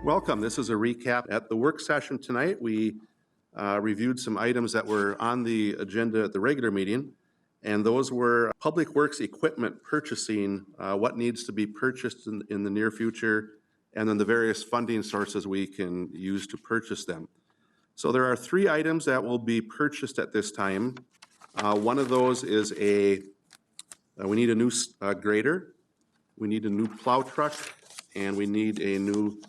Welcome. This is a recap. At the work session tonight, we reviewed some items that were on the agenda at the regular meeting, and those were Public Works equipment purchasing, what needs to be purchased in the near future, and then the various funding sources we can use to purchase them. So there are three items that will be purchased at this time. One of those is we need a new grader, we need a new plow truck, and we need a new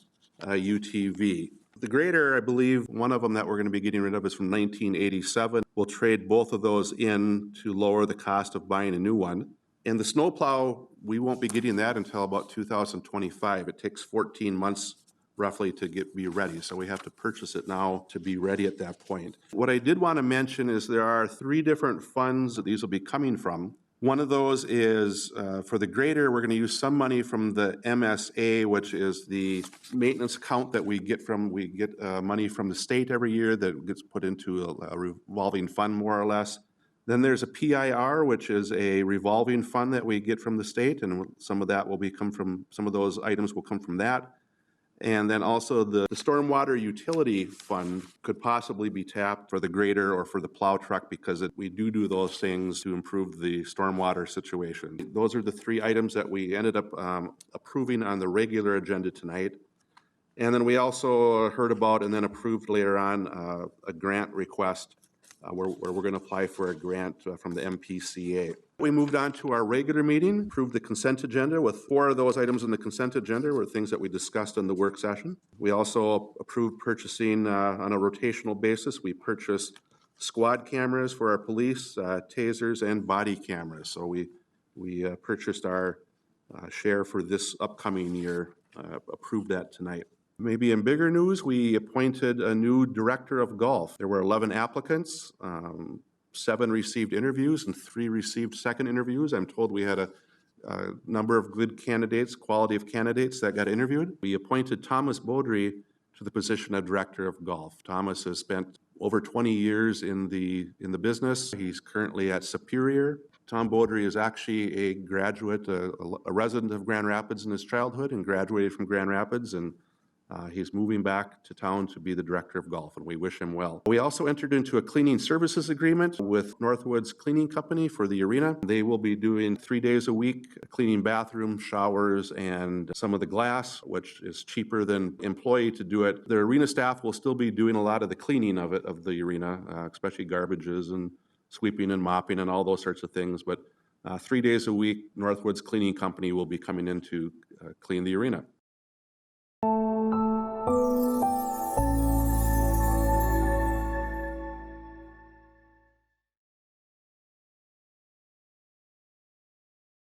UTV. The grader, I believe one of them that we're going to be getting rid of is from 1987. We'll trade both of those in to lower the cost of buying a new one. And the snowplow, we won't be getting that until about 2025. It takes 14 months roughly to be ready. So we have to purchase it now to be ready at that point. What I did want to mention is there are three different funds that these will be coming from. One of those is for the grader, we're going to use some money from the MSA, which is the maintenance account that we get money from the state every year that gets put into a revolving fund, more or less. Then there's a PIR, which is a revolving fund that we get from the state, and some of that will some of those items will come from that. And then also the stormwater utility fund could possibly be tapped for the grader or for the plow truck, because we do those things to improve the stormwater situation. Those are the three items that we ended up approving on the regular agenda tonight. And then we also heard about and then approved later on a grant request where we're going to apply for a grant from the MPCA. We moved on to our regular meeting, approved the consent agenda with 4 of those items in the consent agenda were things that we discussed in the work session. We also approved purchasing on a rotational basis. We purchased squad cameras for our police, tasers, and body cameras. So we purchased our share for this upcoming year, approved that tonight. Maybe in bigger news, we appointed a new director of golf. There were 11 applicants. 7 received interviews and 3 received second interviews. I'm told we had a number of good candidates, quality of candidates that got interviewed. We appointed Thomas Beaudry to the position of director of golf. Thomas has spent over 20 years in the business. He's currently at Superior. Tom Beaudry is actually a graduate, a resident of Grand Rapids in his childhood, and graduated from Grand Rapids, and he's moving back to town to be the director of golf, and we wish him well. We also entered into a cleaning services agreement with Northwoods Cleaning Company for the arena. They will be doing 3 days a week, cleaning bathrooms, showers, and some of the glass, which is cheaper than employee to do it. The arena staff will still be doing a lot of the cleaning of the arena, especially garbages and sweeping and mopping and all those sorts of things. But 3 days a week, Northwoods Cleaning Company will be coming in to clean the arena.